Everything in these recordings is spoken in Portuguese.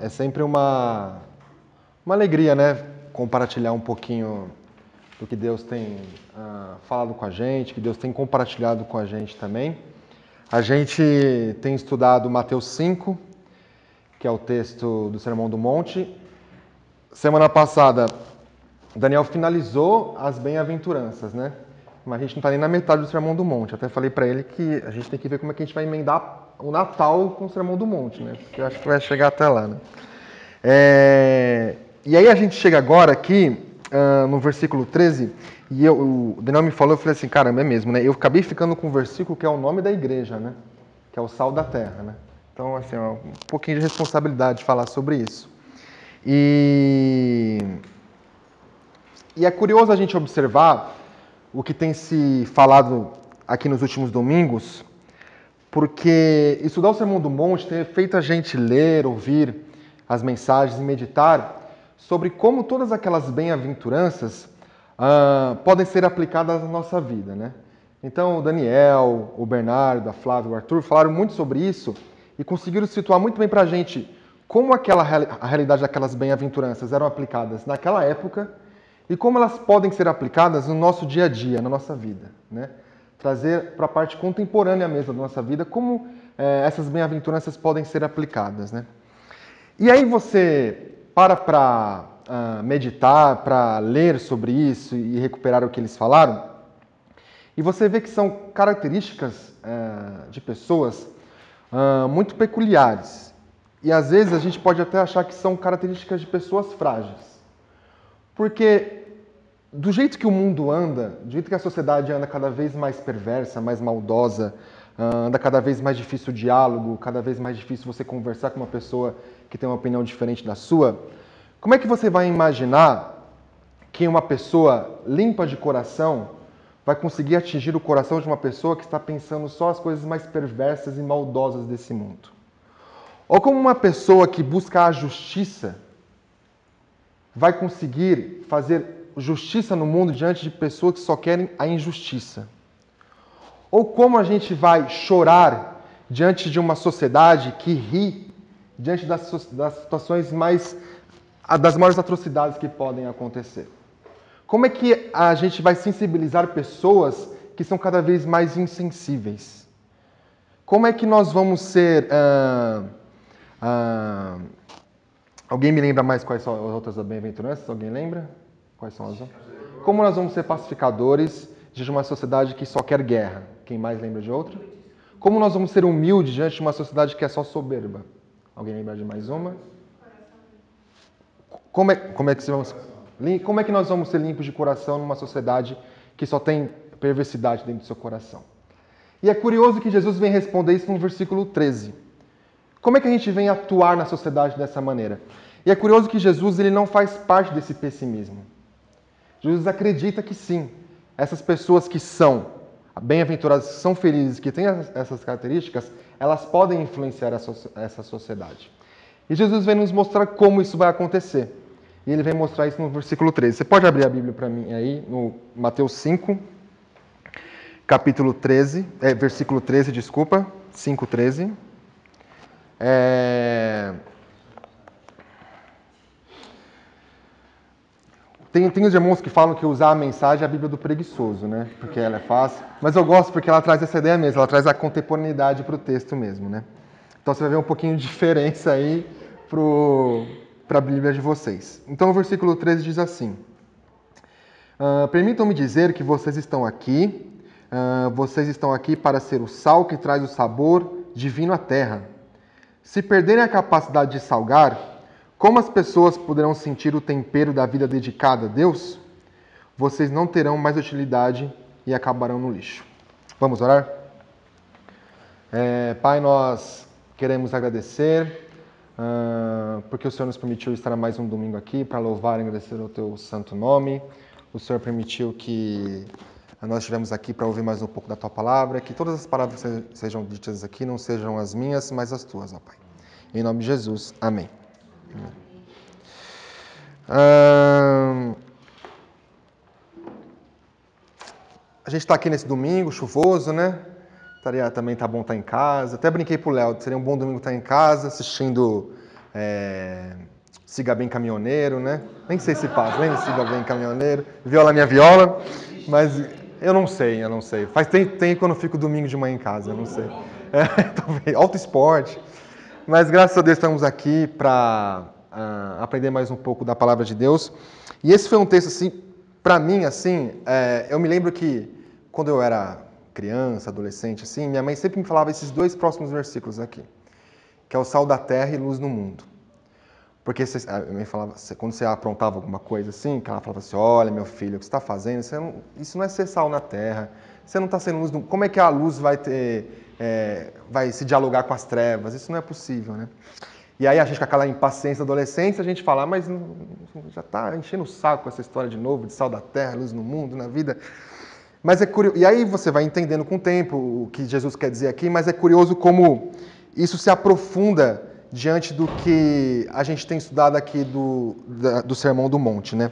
É sempre uma alegria, né? Compartilhar um pouquinho do que Deus tem falado com a gente, que Deus tem compartilhado com a gente também. A gente tem estudado Mateus 5, que é o texto do Sermão do Monte. Semana passada, Daniel finalizou as bem-aventuranças, né? Mas a gente não está nem na metade do Sermão do Monte. Até falei para ele que a gente tem que ver como é que a gente vai emendar o Natal com o Sermão do Monte, né? Porque eu acho que vai chegar até lá, né? E aí a gente chega agora aqui no versículo 13, e o Daniel me falou, eu falei assim, caramba, é mesmo, né? Eu acabei ficando com um versículo que é o nome da igreja, né? Que é o sal da terra, né? Então, assim, um pouquinho de responsabilidade de falar sobre isso. E é curioso a gente observar o que tem se falado aqui nos últimos domingos, porque estudar o Sermão do Monte tem feito a gente ler, ouvir as mensagens e meditar sobre como todas aquelas bem-aventuranças podem ser aplicadas na nossa vida, né? Então, o Daniel, o Bernardo, a Flávia, o Arthur falaram muito sobre isso e conseguiram situar muito bem para a gente como a realidade daquelas bem-aventuranças eram aplicadas naquela época e como elas podem ser aplicadas no nosso dia a dia, na nossa vida, né? Trazer para a parte contemporânea mesmo da nossa vida como essas bem-aventuranças podem ser aplicadas, né? E aí você para meditar, para ler sobre isso e recuperar o que eles falaram, e você vê que são características de pessoas muito peculiares. E às vezes a gente pode até achar que são características de pessoas frágeis. Porque do jeito que o mundo anda, do jeito que a sociedade anda cada vez mais perversa, mais maldosa, anda cada vez mais difícil o diálogo, cada vez mais difícil você conversar com uma pessoa que tem uma opinião diferente da sua, como é que você vai imaginar que uma pessoa limpa de coração vai conseguir atingir o coração de uma pessoa que está pensando só as coisas mais perversas e maldosas desse mundo? Ou como uma pessoa que busca a justiça vai conseguir fazer justiça no mundo diante de pessoas que só querem a injustiça? Ou como a gente vai chorar diante de uma sociedade que ri diante das situações das maiores atrocidades que podem acontecer? Como é que a gente vai sensibilizar pessoas que são cada vez mais insensíveis? Como é que nós vamos ser... Alguém me lembra mais quais são as outras bem-aventuranças? Alguém lembra? Quais são as outras? Como nós vamos ser pacificadores diante de uma sociedade que só quer guerra? Quem mais lembra de outra? Como nós vamos ser humildes diante de uma sociedade que é só soberba? Alguém lembra de mais uma? Como é que nós vamos ser limpos de coração numa sociedade que só tem perversidade dentro do seu coração? E é curioso que Jesus vem responder isso no versículo 13. Como é que a gente vem atuar na sociedade dessa maneira? E é curioso que Jesus ele não faz parte desse pessimismo. Jesus acredita que sim, essas pessoas que são bem-aventuradas, são felizes, que têm essas características, elas podem influenciar essa sociedade. E Jesus vem nos mostrar como isso vai acontecer. E ele vem mostrar isso no versículo 13. Você pode abrir a Bíblia para mim aí, no Mateus 5, capítulo 13, versículo 13, desculpa, 5:13. Tem os irmãos que falam que usar a mensagem é a Bíblia do preguiçoso, né? Porque ela é fácil. Mas eu gosto porque ela traz essa ideia mesmo, ela traz a contemporaneidade para o texto mesmo, né? Então você vai ver um pouquinho de diferença aí para a Bíblia de vocês. Então o versículo 13 diz assim: permitam-me dizer que vocês estão aqui para ser o sal que traz o sabor divino à terra. Se perderem a capacidade de salgar, como as pessoas poderão sentir o tempero da vida dedicada a Deus? Vocês não terão mais utilidade e acabarão no lixo. Vamos orar? Pai, nós queremos agradecer porque o Senhor nos permitiu estar mais um domingo aqui para louvar e agradecer o teu santo nome. O Senhor permitiu que nós estivemos aqui para ouvir mais um pouco da tua palavra, que todas as palavras que sejam ditas aqui não sejam as minhas, mas as tuas, ó Pai. Em nome de Jesus, amém. A gente está aqui nesse domingo chuvoso, né? Também tá bom estar em casa. Até brinquei pro Léo, seria um bom domingo estar em casa, assistindo Siga Bem Caminhoneiro, né? Nem sei se passa, lembra? Siga Bem Caminhoneiro. Viola Minha Viola, mas eu não sei. Tem quando eu fico domingo de manhã em casa, eu não sei. Talvez, auto esporte. Mas graças a Deus estamos aqui para aprender mais um pouco da palavra de Deus. E esse foi um texto, assim, para mim, assim, eu me lembro que quando eu era criança, adolescente, assim, minha mãe sempre me falava esses dois próximos versículos aqui, que é o sal da terra e luz no mundo. Porque a minha mãe falava, quando você aprontava alguma coisa assim, que ela falava assim, olha, meu filho, o que você está fazendo, isso não é ser sal na terra, você não está sendo luz, como é que a luz vai se dialogar com as trevas? Isso não é possível, né? E aí a gente com aquela impaciência da adolescência, a gente fala, mas já está enchendo o saco com essa história de novo, de sal da terra, luz no mundo, na vida. Mas é curioso, e aí você vai entendendo com o tempo o que Jesus quer dizer aqui, mas é curioso como isso se aprofunda diante do que a gente tem estudado aqui do Sermão do Monte, né?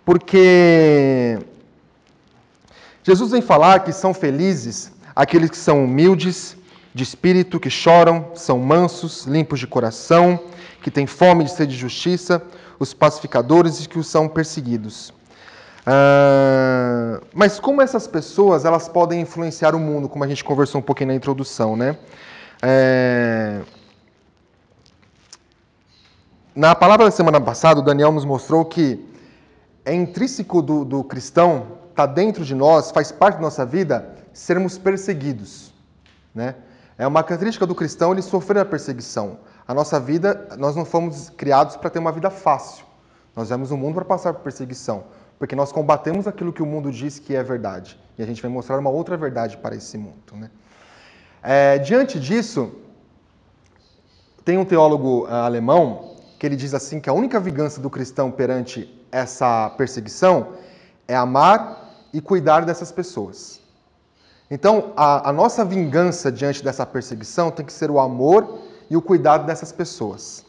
Porque Jesus vem falar que são felizes aqueles que são humildes de espírito, que choram, são mansos, limpos de coração, que têm fome de sede de justiça, os pacificadores e que os são perseguidos. Mas como essas pessoas elas podem influenciar o mundo, como a gente conversou um pouquinho na introdução, né? Na palavra da semana passada, o Daniel nos mostrou que é intrínseco do cristão, está dentro de nós, faz parte da nossa vida, sermos perseguidos, né? É uma característica do cristão ele sofrer a perseguição. A nossa vida, nós não fomos criados para ter uma vida fácil. Nós viemos no mundo para passar por perseguição, porque nós combatemos aquilo que o mundo diz que é verdade. E a gente vai mostrar uma outra verdade para esse mundo, né? Diante disso, tem um teólogo alemão que ele diz assim que a única vingança do cristão perante essa perseguição é amar e cuidar dessas pessoas. Então, a nossa vingança diante dessa perseguição tem que ser o amor e o cuidado dessas pessoas.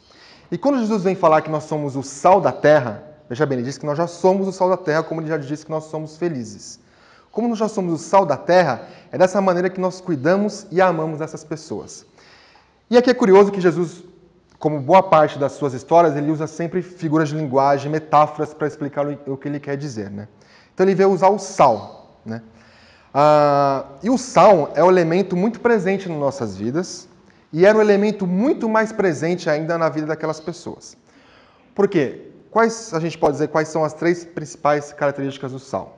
E quando Jesus vem falar que nós somos o sal da terra, veja bem, ele diz que nós já somos o sal da terra, como ele já disse que nós somos felizes. Como nós já somos o sal da terra, é dessa maneira que nós cuidamos e amamos essas pessoas. E aqui é curioso que Jesus, como boa parte das suas histórias, ele usa sempre figuras de linguagem, metáforas para explicar o que ele quer dizer, né? Então ele veio usar o sal, né? E o sal é um elemento muito presente nas nossas vidas e era um elemento muito mais presente ainda na vida daquelas pessoas. Por quê? A gente pode dizer quais são as três principais características do sal?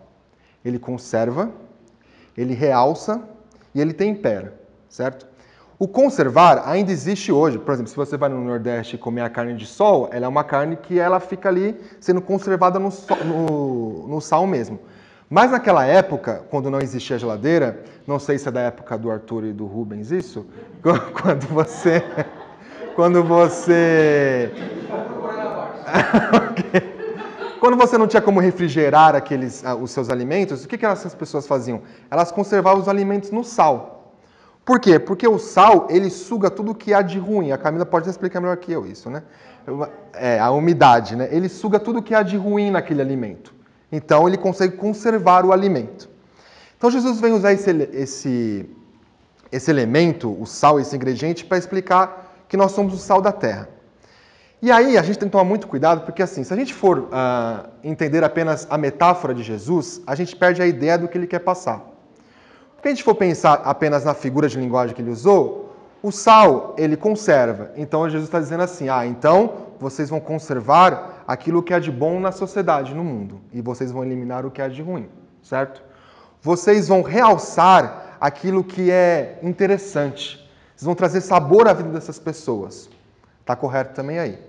Ele conserva, ele realça e ele tempera, certo? O conservar ainda existe hoje. Por exemplo, se você vai no Nordeste e comer a carne de sol, ela é uma carne que ela fica ali sendo conservada no sal mesmo. Mas naquela época, quando não existia geladeira, não sei se é da época do Arthur e do Rubens isso, quando você quando você não tinha como refrigerar os seus alimentos, o que essas pessoas faziam? Elas conservavam os alimentos no sal. Por quê? Porque o sal, ele suga tudo que há de ruim. A Camila pode explicar melhor que eu isso, né? A umidade, né? Ele suga tudo que há de ruim naquele alimento. Então, ele consegue conservar o alimento. Então, Jesus vem usar esse elemento, o sal, esse ingrediente, para explicar que nós somos o sal da terra. E aí, a gente tem que tomar muito cuidado, porque assim, se a gente for entender apenas a metáfora de Jesus, a gente perde a ideia do que ele quer passar. Se a gente for pensar apenas na figura de linguagem que ele usou, o sal, ele conserva. Então, Jesus está dizendo assim, então vocês vão conservar aquilo que é de bom na sociedade, no mundo. E vocês vão eliminar o que é de ruim, certo? Vocês vão realçar aquilo que é interessante. Vocês vão trazer sabor à vida dessas pessoas. Está correto também aí.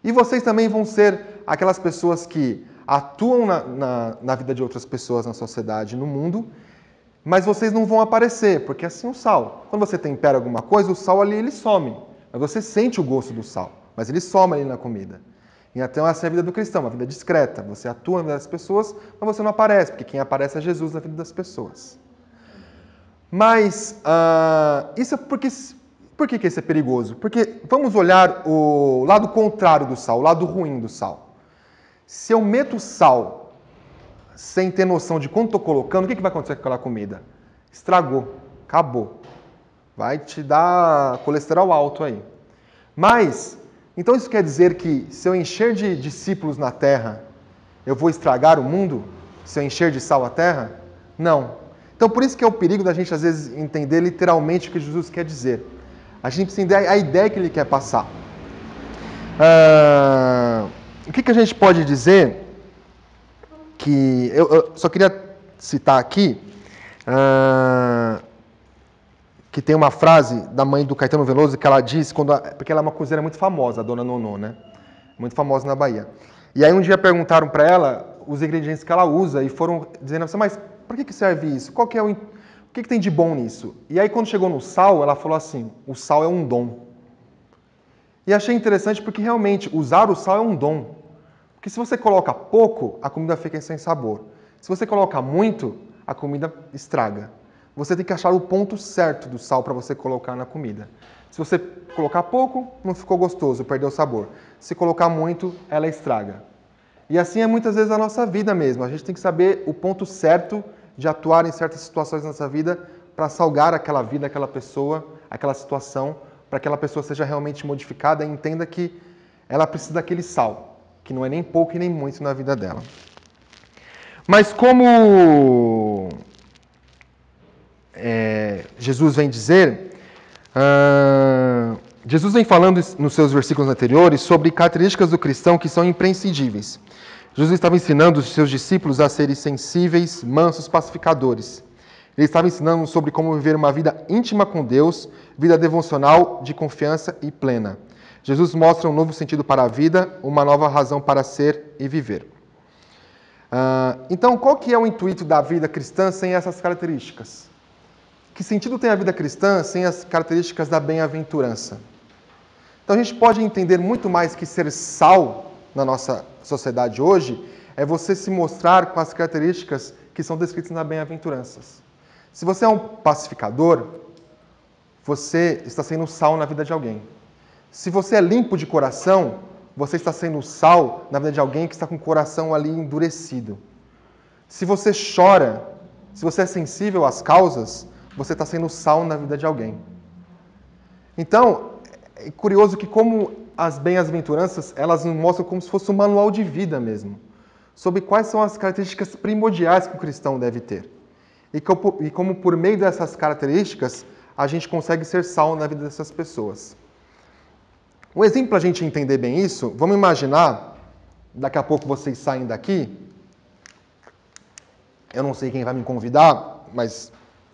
E vocês também vão ser aquelas pessoas que atuam na vida de outras pessoas na sociedade, no mundo, mas vocês não vão aparecer, porque é assim o sal. Quando você tempera alguma coisa, o sal ali ele some. Mas você sente o gosto do sal, mas ele some ali na comida. E até essa é a vida do cristão, uma vida discreta. Você atua na vida das pessoas, mas você não aparece, porque quem aparece é Jesus na vida das pessoas. Mas isso é porque... Por que isso é perigoso? Porque vamos olhar o lado contrário do sal, o lado ruim do sal. Se eu meto sal sem ter noção de quanto estou colocando, o que vai acontecer com aquela comida? Estragou, acabou. Vai te dar colesterol alto aí. Mas, então isso quer dizer que se eu encher de discípulos na terra, eu vou estragar o mundo? Se eu encher de sal a terra? Não. Então por isso que é o perigo da gente às vezes entender literalmente o que Jesus quer dizer. A gente precisa entender a ideia que ele quer passar. O que a gente pode dizer? Que eu só queria citar aqui que tem uma frase da mãe do Caetano Veloso que ela diz, porque ela é uma cozinheira muito famosa, a dona Nonô, né? Muito famosa na Bahia. E aí um dia perguntaram para ela os ingredientes que ela usa e foram dizendo assim, mas por que serve isso? O que tem de bom nisso? E aí quando chegou no sal, ela falou assim, o sal é um dom. E achei interessante porque realmente usar o sal é um dom. Porque se você coloca pouco, a comida fica sem sabor. Se você coloca muito, a comida estraga. Você tem que achar o ponto certo do sal para você colocar na comida. Se você colocar pouco, não ficou gostoso, perdeu o sabor. Se colocar muito, ela estraga. E assim é muitas vezes a nossa vida mesmo. A gente tem que saber o ponto certo de atuar em certas situações da nossa vida para salgar aquela vida, aquela pessoa, aquela situação, para que aquela pessoa seja realmente modificada e entenda que ela precisa daquele sal, que não é nem pouco e nem muito na vida dela. Mas como Jesus vem dizer, Jesus vem falando nos seus versículos anteriores sobre características do cristão que são imprescindíveis. Jesus estava ensinando os seus discípulos a serem sensíveis, mansos, pacificadores. Ele estava ensinando sobre como viver uma vida íntima com Deus, vida devocional, de confiança e plena. Jesus mostra um novo sentido para a vida, uma nova razão para ser e viver. Então, qual que é o intuito da vida cristã sem essas características? Que sentido tem a vida cristã sem as características da bem-aventurança? Então, a gente pode entender muito mais que ser sal na nossa sociedade hoje é você se mostrar com as características que são descritas na bem-aventuranças. Se você é um pacificador, você está sendo sal na vida de alguém. Se você é limpo de coração, você está sendo sal na vida de alguém que está com o coração ali endurecido. Se você chora, se você é sensível às causas, você está sendo sal na vida de alguém. Então, é curioso que como as bem-aventuranças, elas nos mostram como se fosse um manual de vida mesmo, sobre quais são as características primordiais que o cristão deve ter. E como por meio dessas características, a gente consegue ser sal na vida dessas pessoas. Um exemplo para a gente entender bem isso, vamos imaginar, daqui a pouco vocês saem daqui, eu não sei quem vai me convidar, mas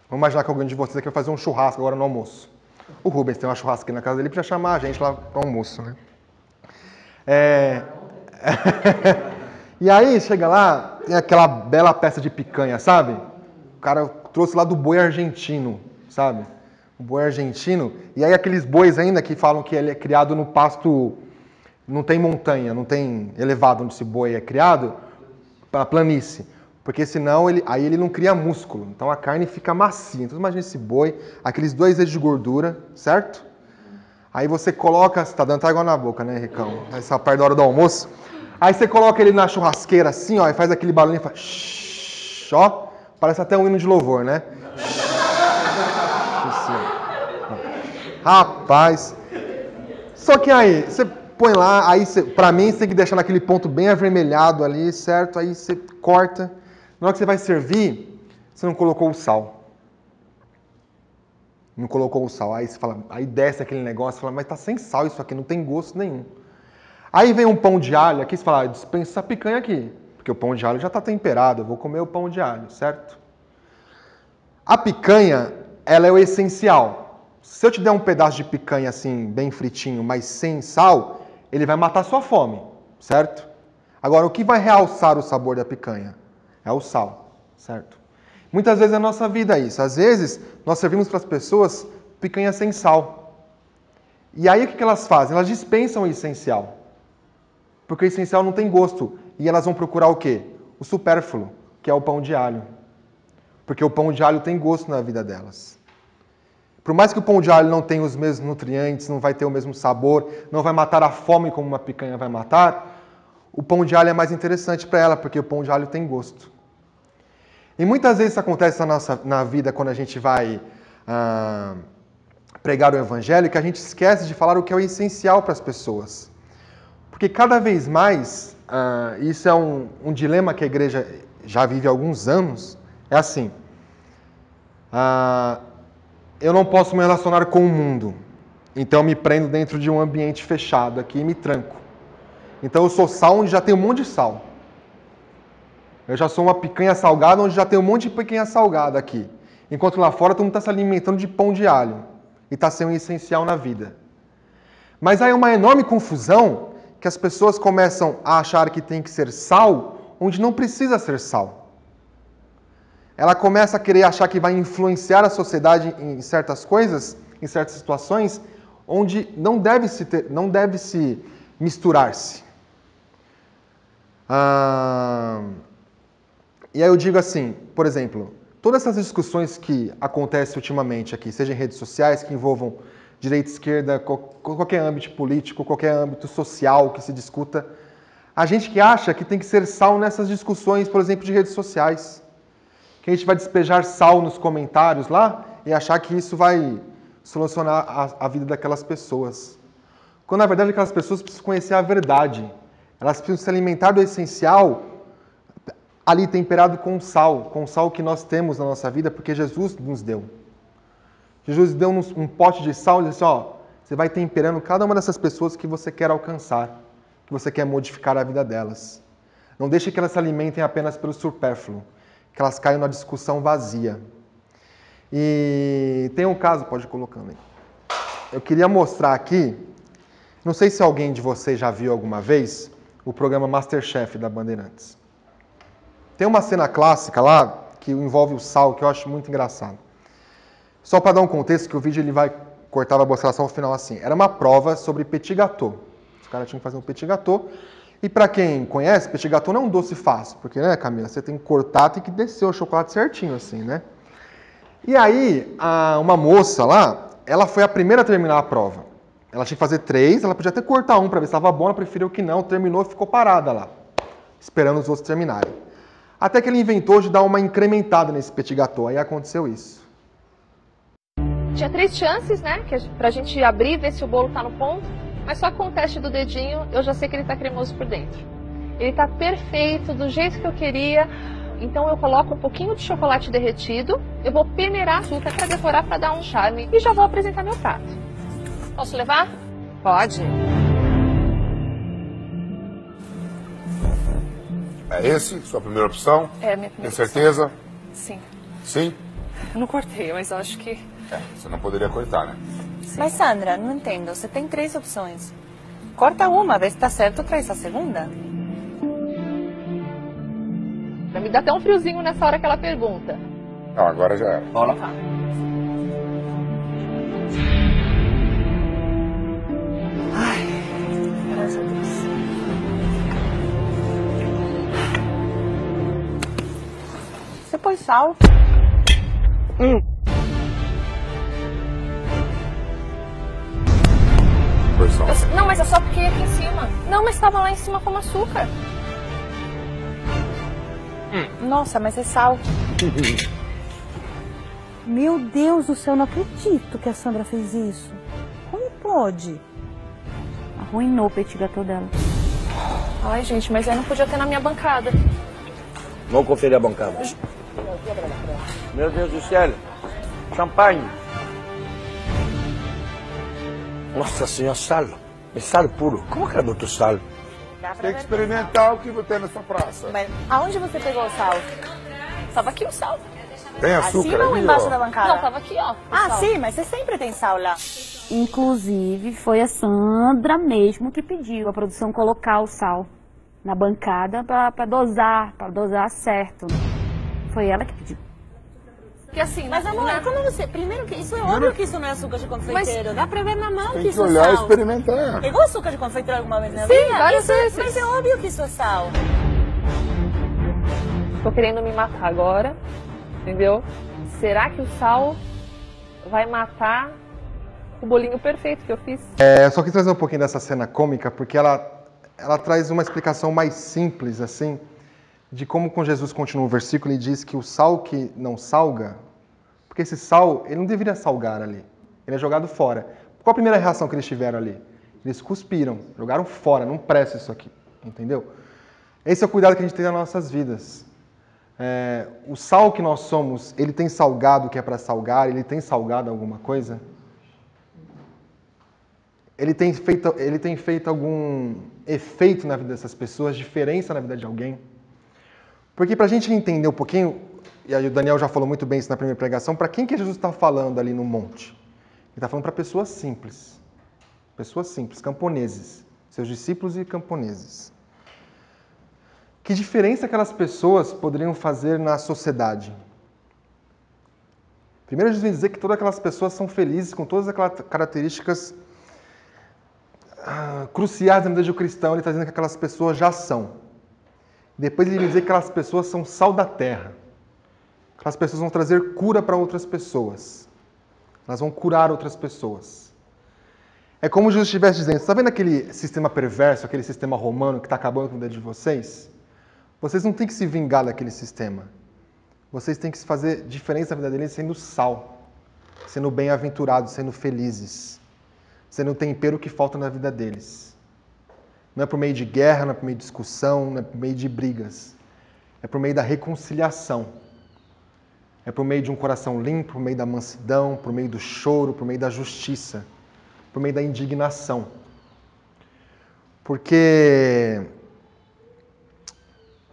vamos imaginar que alguém de vocês aqui vai fazer um churrasco agora no almoço. O Rubens tem uma churrasqueira na casa dele para chamar a gente lá para o almoço, né? E aí, chega lá, tem aquela bela peça de picanha, sabe? O cara trouxe lá do boi argentino, sabe? O boi argentino. E aí aqueles bois ainda que falam que ele é criado no pasto, não tem montanha, não tem elevado onde esse boi é criado, para planície. Porque senão aí ele não cria músculo. Então a carne fica macia. Então imagina esse boi, aqueles 2 dedos de gordura, certo? Aí você coloca, você tá dando água na boca, né, Ricão? Essa parte da hora do almoço. Aí você coloca ele na churrasqueira assim, ó, e faz aquele barulho e faz shhh, ó, parece até um hino de louvor, né? Rapaz. Só que aí, você põe lá, aí pra mim você tem que deixar naquele ponto bem avermelhado ali, certo? Aí você corta. Na hora que você vai servir, você não colocou o sal. Não colocou o sal. Aí você fala, aí desce aquele negócio, você fala, mas tá sem sal isso aqui, não tem gosto nenhum. Aí vem um pão de alho aqui, você fala, dispensa essa picanha aqui, porque o pão de alho já está temperado, eu vou comer o pão de alho, certo? A picanha, ela é o essencial. Se eu te der um pedaço de picanha assim, bem fritinho, mas sem sal, ele vai matar sua fome, certo? Agora, o que vai realçar o sabor da picanha? É o sal, certo? Muitas vezes na nossa vida é isso. Às vezes, nós servimos para as pessoas picanha sem sal. E aí, o que elas fazem? Elas dispensam o essencial. Porque o essencial não tem gosto. E elas vão procurar o quê? O supérfluo, que é o pão de alho. Porque o pão de alho tem gosto na vida delas. Por mais que o pão de alho não tenha os mesmos nutrientes, não vai ter o mesmo sabor, não vai matar a fome como uma picanha vai matar, o pão de alho é mais interessante para ela, porque o pão de alho tem gosto. E muitas vezes isso acontece na vida quando a gente vai pregar o evangelho que a gente esquece de falar o que é o essencial para as pessoas. Porque cada vez mais, isso é um dilema que a igreja já vive há alguns anos, é assim, eu não posso me relacionar com o mundo, então eu me prendo dentro de um ambiente fechado aqui e me tranco. Então eu sou sal onde já tem um monte de sal. Eu já sou uma picanha salgada onde já tem um monte de picanha salgada aqui. Enquanto lá fora todo mundo está se alimentando de pão de alho e está sendo essencial na vida. Mas aí é uma enorme confusão que as pessoas começam a achar que tem que ser sal onde não precisa ser sal. Ela começa a querer achar que vai influenciar a sociedade em certas coisas, em certas situações, onde não deve se misturar-se. E aí eu digo assim, por exemplo, todas essas discussões que acontecem ultimamente aqui, seja em redes sociais, que envolvam direita, esquerda, qualquer âmbito político, qualquer âmbito social que se discuta, a gente que acha que tem que ser sal nessas discussões, por exemplo, de redes sociais. Que a gente vai despejar sal nos comentários lá e achar que isso vai solucionar a vida daquelas pessoas. Quando, na verdade, aquelas pessoas precisam conhecer a verdade. Elas precisam se alimentar do essencial ali temperado com o sal que nós temos na nossa vida, porque Jesus nos deu. Jesus deu-nos um pote de sal e disse, você vai temperando cada uma dessas pessoas que você quer alcançar, que você quer modificar a vida delas. Não deixe que elas se alimentem apenas pelo supérfluo, que elas caiam na discussão vazia. E tem um caso, pode ir colocando aí. Eu queria mostrar aqui, não sei se alguém de vocês já viu alguma vez o programa MasterChef da Bandeirantes. Tem uma cena clássica lá que envolve o sal, que eu acho muito engraçado. Só para dar um contexto, que o vídeo ele vai cortar a bostração ao final assim. Era uma prova sobre petit gâteau. Os caras tinham que fazer um petit gâteau. E para quem conhece, petit gâteau não é um doce fácil. Porque, né, Camila, você tem que cortar, tem que descer o chocolate certinho, assim, né? E aí, uma moça lá, ela foi a primeira a terminar a prova. Ela tinha que fazer 3, ela podia até cortar um para ver se estava bom, ela preferiu que não, terminou e ficou parada lá, esperando os outros terminarem. Até que ele inventou de dar uma incrementada nesse petit gâteau, aí aconteceu isso. Tinha 3 chances, né, pra gente abrir e ver se o bolo tá no ponto, mas só com o teste do dedinho eu já sei que ele tá cremoso por dentro. Ele tá perfeito, do jeito que eu queria, então eu coloco um pouquinho de chocolate derretido, eu vou peneirar açúcar pra decorar, pra dar um charme e já vou apresentar meu prato. Posso levar? Pode. É esse? Sua primeira opção? É a minha primeira Tem certeza? opção. Sim. Sim? Eu não cortei, mas eu acho que... Você não poderia cortar, né? Mas Sandra, não entendo. Você tem 3 opções. Corta uma, vê se tá certo, traz a segunda. Me dá até um friozinho nessa hora que ela pergunta. Não, agora já era. Tá. Graças a Deus. Você pôs sal? Foi só. Não, mas é só porque aqui em cima. Não, mas estava lá em cima como açúcar. Nossa, mas é sal. Meu Deus do céu, não acredito que a Sandra fez isso. Como pode? Arruinou o petit gâteau dela. Ai, gente, mas aí não podia ter na minha bancada. Vamos conferir a bancada. Meu Deus do céu. Champanhe. Nossa senhora, sal. É sal puro. Como que é muito sal? Tem que experimentar o que tem nessa praça. Mas aonde você pegou o sal? Tava aqui o sal. Tem açúcar Acima ou ali, embaixo ó. da bancada? Não, tava aqui, ó. o Ah, sal. sim, mas você sempre tem sal lá. Inclusive, foi a Sandra mesmo que pediu a produção colocar o sal na bancada para dosar certo. Foi ela que pediu. Porque assim, Mas amor, né? como você... Primeiro que isso é óbvio que isso não é açúcar de confeiteiro. Dá pra ver na mão Tem que que isso é olhar e sal. experimentar. Pegou açúcar de confeiteiro alguma vez na Sim, vida? várias Isso é- vezes. Mas é óbvio que isso é sal. Tô querendo me matar agora, entendeu? Será que o sal vai matar o bolinho perfeito que eu fiz? Eu só quis trazer um pouquinho dessa cena cômica, porque ela traz uma explicação mais simples, assim, de como com Jesus continua o versículo e diz que o sal que não salga, porque esse sal, ele não deveria salgar ali. ele é jogado fora. Qual a primeira reação que eles tiveram ali? Eles cuspiram, jogaram fora, não presta isso aqui, entendeu? Esse é o cuidado que a gente tem nas nossas vidas. O sal que nós somos, ele tem salgado o que é para salgar, ele tem salgado alguma coisa? Ele tem feito algum efeito na vida dessas pessoas, diferença na vida de alguém? Porque para a gente entender um pouquinho, e aí o Daniel já falou muito bem isso na primeira pregação, para quem que Jesus está falando ali no monte? Ele está falando para pessoas simples, camponeses, seus discípulos e camponeses. Que diferença aquelas pessoas poderiam fazer na sociedade? Primeiro Jesus vem dizer que todas aquelas pessoas são felizes com todas aquelas características cruciais na vida de um cristão, ele está dizendo que aquelas pessoas já são. Depois ele vai dizer que aquelas pessoas são sal da terra. Aquelas pessoas vão trazer cura para outras pessoas. Elas vão curar outras pessoas. É como Jesus estivesse dizendo, está vendo aquele sistema perverso, aquele sistema romano que está acabando com a vida de vocês? Vocês não têm que se vingar daquele sistema. Vocês têm que fazer diferença na vida deles sendo sal, sendo bem-aventurados, sendo felizes, sendo o tempero que falta na vida deles. Não é por meio de guerra, não é por meio de discussão, não é por meio de brigas. É por meio da reconciliação. É por meio de um coração limpo, por meio da mansidão, por meio do choro, por meio da justiça, por meio da indignação. Porque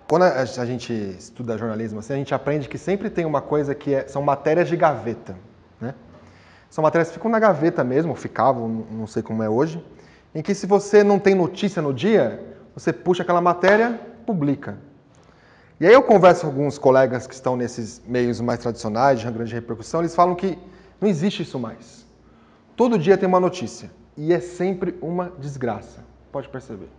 quando a gente estuda jornalismo, assim, a gente aprende que sempre tem uma coisa que são matérias de gaveta, né? São matérias que ficam na gaveta mesmo, ou ficavam, não sei como é hoje, em que se você não tem notícia no dia, você puxa aquela matéria, publica. E aí eu converso com alguns colegas que estão nesses meios mais tradicionais, de grande repercussão, eles falam que não existe isso mais. Todo dia tem uma notícia, e é sempre uma desgraça, pode perceber.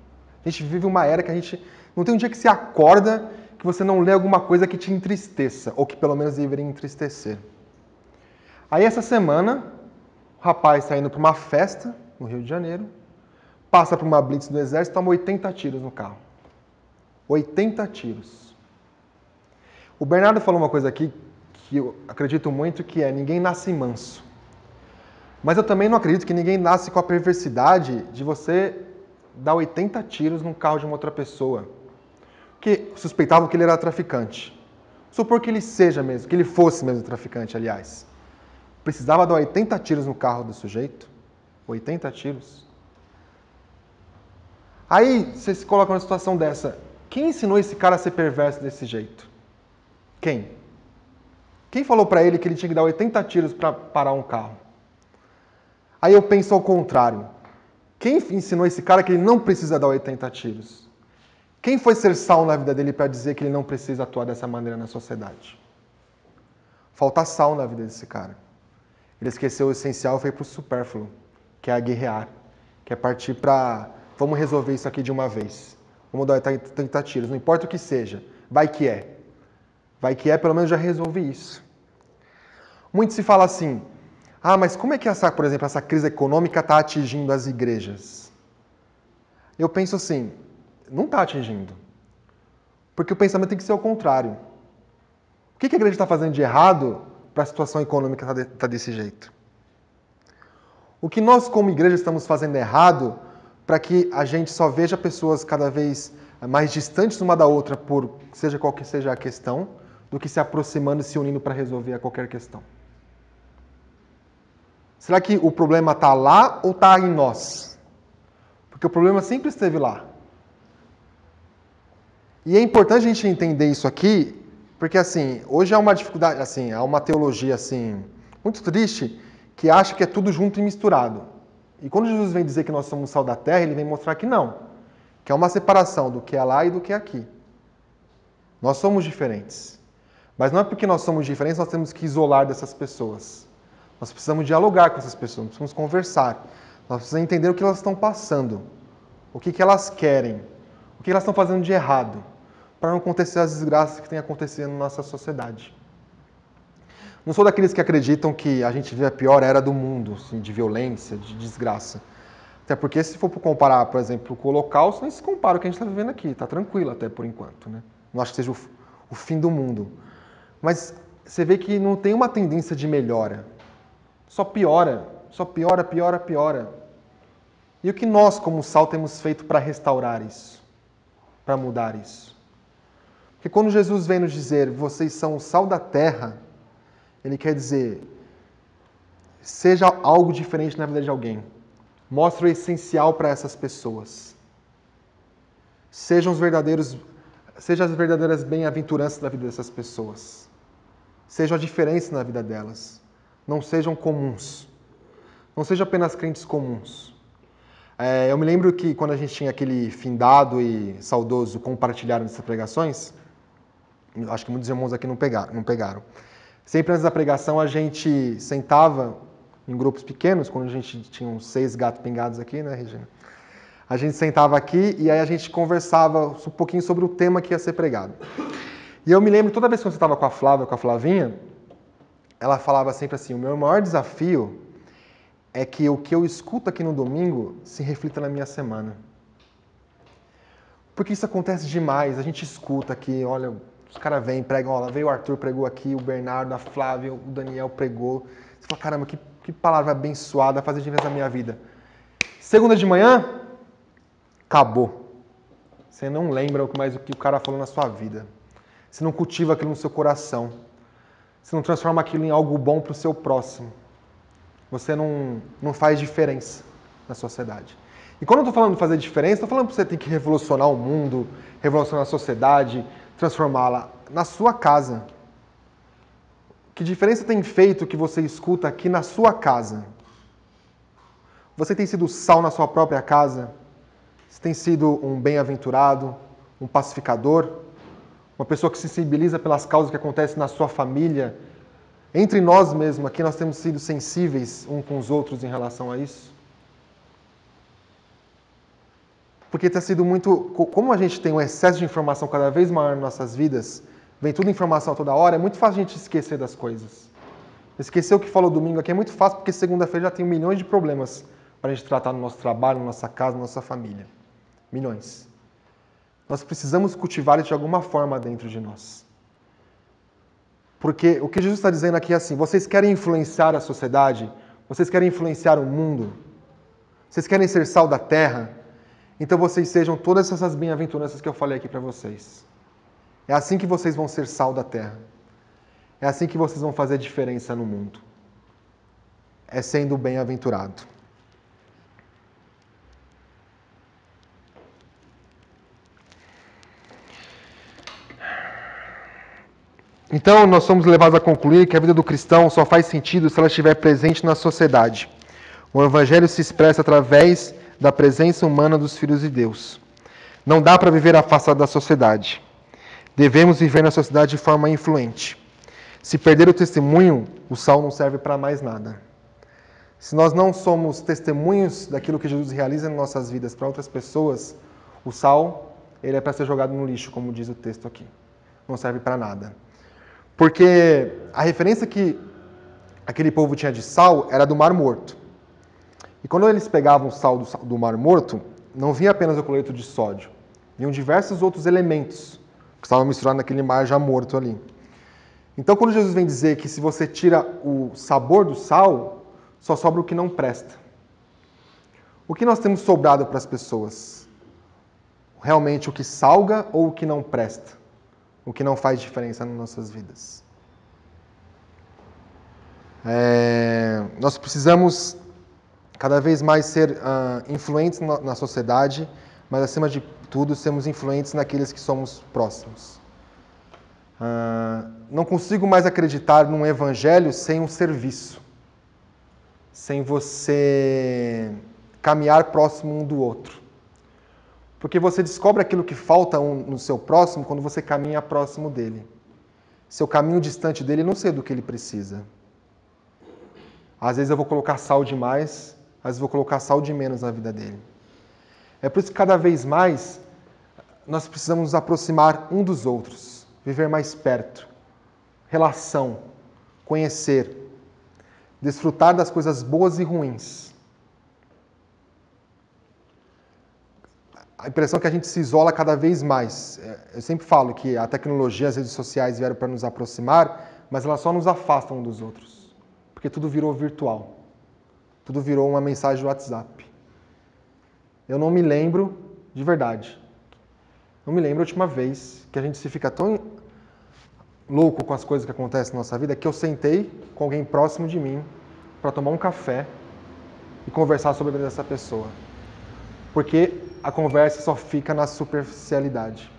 A gente vive uma era que a gente não tem um dia que se acorda que você não lê alguma coisa que te entristeça, ou que pelo menos deveria entristecer. Aí essa semana, o rapaz está indo para uma festa no Rio de Janeiro, passa por uma blitz do exército e toma 80 tiros no carro. 80 tiros. O Bernardo falou uma coisa aqui que eu acredito muito, que é: ninguém nasce manso. Mas eu também não acredito que ninguém nasce com a perversidade de você dar 80 tiros no carro de uma outra pessoa. Porque suspeitavam que ele era traficante. Supor que ele seja mesmo, que ele fosse mesmo traficante, aliás. Precisava dar 80 tiros no carro do sujeito? 80 tiros? Aí você se coloca numa situação dessa. Quem ensinou esse cara a ser perverso desse jeito? Quem? Quem falou para ele que ele tinha que dar 80 tiros para parar um carro? Aí eu penso ao contrário. Quem ensinou esse cara que ele não precisa dar 80 tiros? Quem foi ser sal na vida dele para dizer que ele não precisa atuar dessa maneira na sociedade? Falta sal na vida desse cara. Ele esqueceu o essencial e foi para o supérfluo, que é guerrear, que é partir para: vamos resolver isso aqui de uma vez. Vamos dar 80 tiros, não importa o que seja. Vai que é. Vai que é, pelo menos já resolvi isso. Muito se fala assim: mas como é que por exemplo, essa crise econômica está atingindo as igrejas? Eu penso assim, não está atingindo. Porque o pensamento tem que ser o contrário. O que a igreja está fazendo de errado para a situação econômica estar desse jeito? O que nós, como igreja, estamos fazendo errado para que a gente só veja pessoas cada vez mais distantes uma da outra, por seja qual que seja a questão, do que se aproximando e se unindo para resolver a qualquer questão? Será que o problema está lá ou está em nós? Porque o problema sempre esteve lá. E é importante a gente entender isso aqui, porque assim, hoje há uma dificuldade, assim, há uma teologia assim, muito triste, que acha que é tudo junto e misturado. E quando Jesus vem dizer que nós somos sal da terra, ele vem mostrar que não. Que é uma separação do que é lá e do que é aqui. Nós somos diferentes. Mas não é porque nós somos diferentes, nós temos que isolar dessas pessoas. Nós precisamos dialogar com essas pessoas, nós precisamos conversar. Nós precisamos entender o que elas estão passando, o que elas querem, o que elas estão fazendo de errado, para não acontecer as desgraças que têm acontecido na nossa sociedade. Não sou daqueles que acreditam que a gente vive a pior era do mundo, assim, de violência, de desgraça. Até porque se for comparar, por exemplo, com o Holocausto, nem se compara o que a gente está vivendo aqui. Está tranquilo até por enquanto, né? Não acho que seja o fim do mundo. Mas você vê que não tem uma tendência de melhora. Só piora, só piora, piora, piora. E o que nós, como sal, temos feito para restaurar isso? Para mudar isso? Porque quando Jesus vem nos dizer, vocês são o sal da terra, ele quer dizer, seja algo diferente na vida de alguém. Mostre o essencial para essas pessoas. Sejam as verdadeiras bem-aventuranças da vida dessas pessoas. Sejam a diferença na vida delas. Não sejam comuns. Não sejam apenas crentes comuns. Eu me lembro que quando a gente tinha aquele findado e saudoso compartilhar dessas pregações, acho que muitos irmãos aqui não pegaram. Sempre antes da pregação a gente sentava em grupos pequenos, quando a gente tinha uns 6 gatos pingados aqui, né, Regina? A gente sentava aqui e aí a gente conversava um pouquinho sobre o tema que ia ser pregado. E eu me lembro, toda vez que eu estava com a Flávia, com a Flavinha, ela falava sempre assim, o meu maior desafio é que o que eu escuto aqui no domingo se reflita na minha semana. Porque isso acontece demais, a gente escuta aqui, olha, os caras vêm, pregam, olha, veio o Arthur, pregou aqui, o Bernardo, a Flávia, o Daniel pregou. Você fala, caramba, que palavra abençoada, vai fazer diferença na minha vida. Segunda de manhã, acabou. Você não lembra mais o que o cara falou na sua vida. Você não cultiva aquilo no seu coração. Você não transforma aquilo em algo bom para o seu próximo. Você não faz diferença na sociedade. E quando eu estou falando de fazer diferença, estou falando que você tem que revolucionar o mundo, revolucionar a sociedade, transformá-la na sua casa. Que diferença tem feito que você escuta aqui na sua casa? Você tem sido sal na sua própria casa? Você tem sido um bem-aventurado, um pacificador? Uma pessoa que se sensibiliza pelas causas que acontecem na sua família? Entre nós mesmos aqui, nós temos sido sensíveis uns com os outros em relação a isso? Porque tem sido muito... Como a gente tem um excesso de informação cada vez maior nas nossas vidas, vem tudo informação toda hora, é muito fácil a gente esquecer das coisas. Esquecer o que falou domingo aqui é muito fácil, porque segunda-feira já tem milhões de problemas para a gente tratar no nosso trabalho, na nossa casa, na nossa família. Milhões. Nós precisamos cultivar isso de alguma forma dentro de nós. Porque o que Jesus está dizendo aqui é assim, vocês querem influenciar a sociedade? Vocês querem influenciar o mundo? Vocês querem ser sal da terra? Então vocês sejam todas essas bem-aventuranças que eu falei aqui para vocês. É assim que vocês vão ser sal da terra. É assim que vocês vão fazer diferença no mundo. É sendo bem-aventurado. Então, nós somos levados a concluir que a vida do cristão só faz sentido se ela estiver presente na sociedade. O Evangelho se expressa através da presença humana dos filhos de Deus. Não dá para viver afastado da sociedade. Devemos viver na sociedade de forma influente. Se perder o testemunho, o sal não serve para mais nada. Se nós não somos testemunhos daquilo que Jesus realiza em nossas vidas para outras pessoas, o sal, ele é para ser jogado no lixo, como diz o texto aqui. Não serve para nada. Porque a referência que aquele povo tinha de sal era do Mar Morto. E quando eles pegavam o sal do Mar Morto, não vinha apenas o cloreto de sódio. Vinham diversos outros elementos que estavam misturados naquele mar já morto ali. Então, quando Jesus vem dizer que se você tira o sabor do sal, só sobra o que não presta. O que nós temos sobrado para as pessoas? Realmente o que salga ou o que não presta? O que não faz diferença nas nossas vidas? Nós precisamos cada vez mais ser influentes na sociedade, mas acima de tudo sermos influentes naqueles que somos próximos. Não consigo mais acreditar num evangelho sem um serviço, sem você caminhar próximo um do outro. Porque você descobre aquilo que falta no seu próximo quando você caminha próximo dele. Se eu caminho distante dele, eu não sei do que ele precisa. Às vezes eu vou colocar sal demais, às vezes eu vou colocar sal de menos na vida dele. É por isso que cada vez mais nós precisamos nos aproximar um dos outros, viver mais perto, relação, conhecer, desfrutar das coisas boas e ruins. A impressão é que a gente se isola cada vez mais. Eu sempre falo que a tecnologia, as redes sociais vieram para nos aproximar, mas elas só nos afastam um dos outros, porque tudo virou virtual. Tudo virou uma mensagem do WhatsApp. Eu não me lembro, de verdade, não me lembro a última vez que a gente se fica tão louco com as coisas que acontecem na nossa vida que eu sentei com alguém próximo de mim para tomar um café e conversar sobre a vida dessa pessoa. Porque a conversa só fica na superficialidade,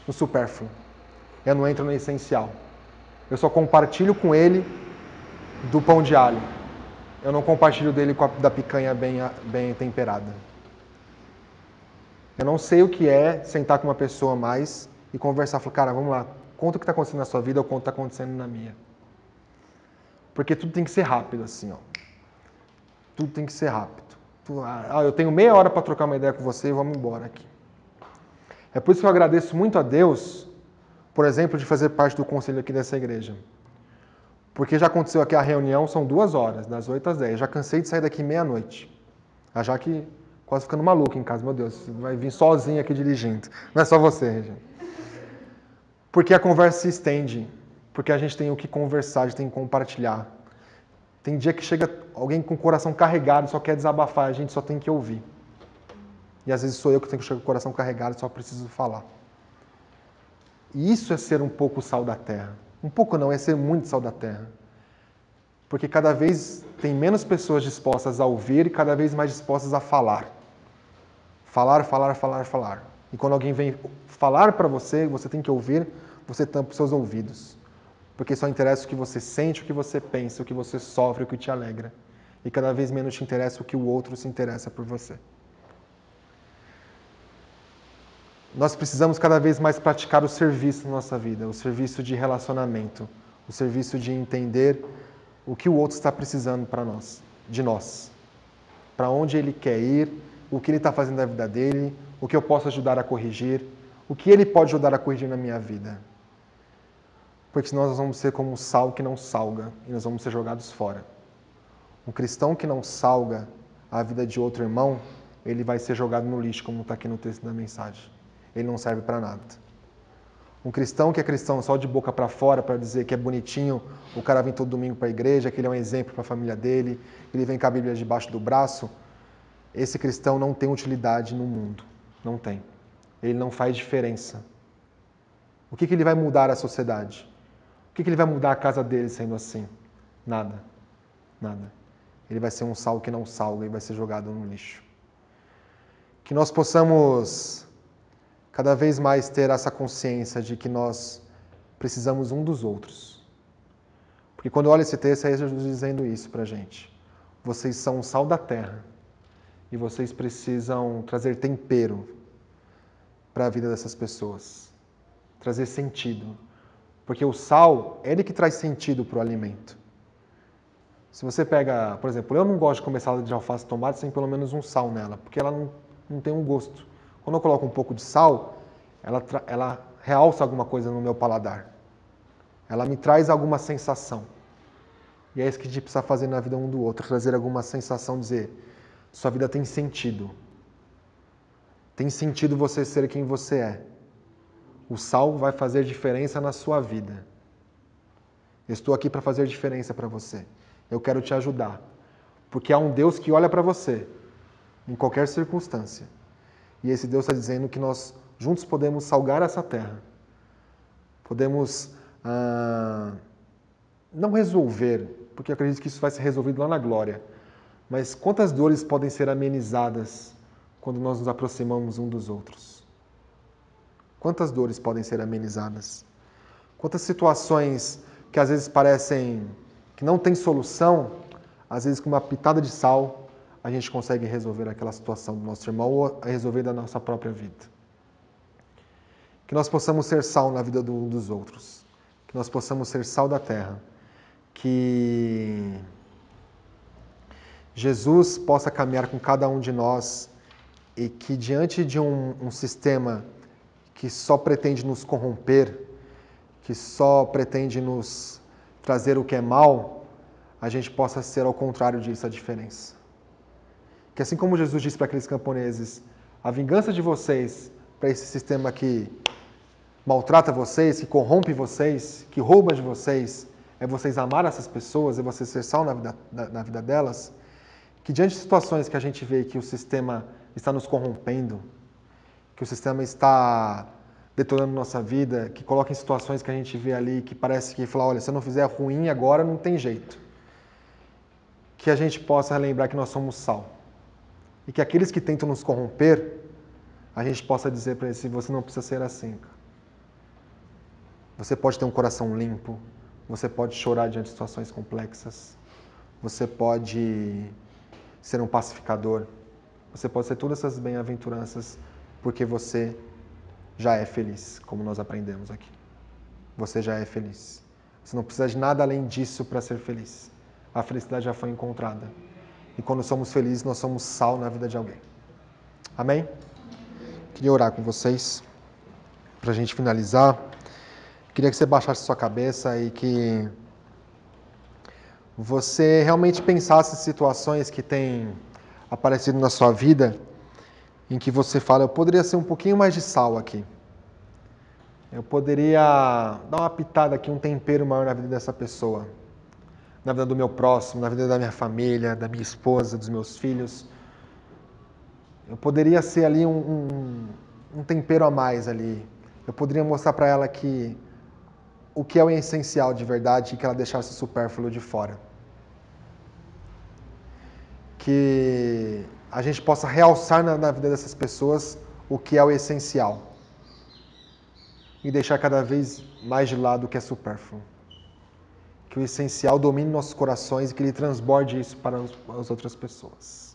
no supérfluo. Eu não entro no essencial. Eu só compartilho com ele do pão de alho. Eu não compartilho dele da picanha bem temperada. Eu não sei o que é sentar com uma pessoa mais e conversar. Falar, cara, vamos lá, conta o que está acontecendo na sua vida ou conta o que está acontecendo na minha. Porque tudo tem que ser rápido, assim, ó. Tudo tem que ser rápido. Eu tenho meia hora para trocar uma ideia com você e vamos embora aqui. É por isso que eu agradeço muito a Deus, por exemplo, de fazer parte do conselho aqui dessa igreja. Porque já aconteceu aqui a reunião, são 2 horas, das 8 às 10. Já cansei de sair daqui meia-noite. Já que quase ficando maluco em casa, meu Deus, você vai vir sozinho aqui dirigindo. Não é só você, Regina. Porque a conversa se estende, porque a gente tem o que conversar, a gente tem que compartilhar. Tem dia que chega alguém com o coração carregado, só quer desabafar, a gente só tem que ouvir. E às vezes sou eu que tenho que chegar com o coração carregado, só preciso falar. E isso é ser um pouco sal da terra. Um pouco não, é ser muito sal da terra. Porque cada vez tem menos pessoas dispostas a ouvir e cada vez mais dispostas a falar. Falar, falar, falar, falar. E quando alguém vem falar para você, você tem que ouvir, você tampa os seus ouvidos. Porque só interessa o que você sente, o que você pensa, o que você sofre, o que te alegra. E cada vez menos te interessa o que o outro se interessa por você. Nós precisamos cada vez mais praticar o serviço na nossa vida, o serviço de relacionamento, o serviço de entender o que o outro está precisando para nós, de nós. Para onde ele quer ir, o que ele está fazendo na vida dele, o que eu posso ajudar a corrigir, o que ele pode ajudar a corrigir na minha vida. Porque senão nós vamos ser como um sal que não salga e nós vamos ser jogados fora. Um cristão que não salga a vida de outro irmão, ele vai ser jogado no lixo, como está aqui no texto da mensagem. Ele não serve para nada. Um cristão que é cristão só de boca para fora, para dizer que é bonitinho, o cara vem todo domingo para a igreja, que ele é um exemplo para a família dele, ele vem com a Bíblia debaixo do braço, esse cristão não tem utilidade no mundo. Não tem. Ele não faz diferença. O que ele vai mudar a sociedade? O que ele vai mudar a casa dele sendo assim? Nada. Nada. Ele vai ser um sal que não salga e vai ser jogado no lixo. Que nós possamos cada vez mais ter essa consciência de que nós precisamos um dos outros. Porque quando eu olho esse texto, é Jesus dizendo isso pra gente. Vocês são o sal da terra e vocês precisam trazer tempero para a vida dessas pessoas. Trazer sentido. Porque o sal, é ele que traz sentido para o alimento. Se você pega, por exemplo, eu não gosto de comer salada de alface e tomate sem pelo menos um sal nela, porque ela não tem um gosto. Quando eu coloco um pouco de sal, ela realça alguma coisa no meu paladar. Ela me traz alguma sensação. E é isso que a gente precisa fazer na vida um do outro, trazer alguma sensação, dizer, sua vida tem sentido. Tem sentido você ser quem você é. O sal vai fazer diferença na sua vida. Eu estou aqui para fazer diferença para você. Eu quero te ajudar. Porque há um Deus que olha para você, em qualquer circunstância. E esse Deus está dizendo que nós juntos podemos salgar essa terra. Podemos não resolver, porque eu acredito que isso vai ser resolvido lá na glória. Mas quantas dores podem ser amenizadas quando nós nos aproximamos um dos outros? Quantas dores podem ser amenizadas? Quantas situações que às vezes parecem que não tem solução, às vezes com uma pitada de sal, a gente consegue resolver aquela situação do nosso irmão ou resolver da nossa própria vida. Que nós possamos ser sal na vida um dos outros. Que nós possamos ser sal da terra. Que Jesus possa caminhar com cada um de nós e que diante de um sistema que só pretende nos corromper, que só pretende nos trazer o que é mal, a gente possa ser ao contrário disso, a diferença. Que assim como Jesus disse para aqueles camponeses, a vingança de vocês para esse sistema que maltrata vocês, que corrompe vocês, que rouba de vocês, é vocês amar essas pessoas, é vocês ser sal na vida delas, que diante de situações que a gente vê que o sistema está nos corrompendo, que o sistema está detonando nossa vida, que coloca em situações que a gente vê ali que parece que fala, olha, se eu não fizer ruim agora não tem jeito. Que a gente possa relembrar que nós somos sal. E que aqueles que tentam nos corromper, a gente possa dizer para eles, você não precisa ser assim. Você pode ter um coração limpo, você pode chorar diante de situações complexas, você pode ser um pacificador, você pode ser todas essas bem-aventuranças, porque você já é feliz, como nós aprendemos aqui. Você já é feliz. Você não precisa de nada além disso para ser feliz. A felicidade já foi encontrada. E quando somos felizes, nós somos sal na vida de alguém. Amém? Queria orar com vocês, para a gente finalizar. Queria que você baixasse sua cabeça e que você realmente pensasse em situações que têm aparecido na sua vida, em que você fala, eu poderia ser um pouquinho mais de sal aqui. Eu poderia dar uma pitada aqui, um tempero maior na vida dessa pessoa. Na vida do meu próximo, na vida da minha família, da minha esposa, dos meus filhos. Eu poderia ser ali um tempero a mais ali. Eu poderia mostrar para ela que o que é o essencial de verdade e que ela deixasse o supérfluo de fora. Que a gente possa realçar na vida dessas pessoas o que é o essencial. E deixar cada vez mais de lado o que é supérfluo. Que o essencial domine nossos corações e que ele transborde isso para as outras pessoas.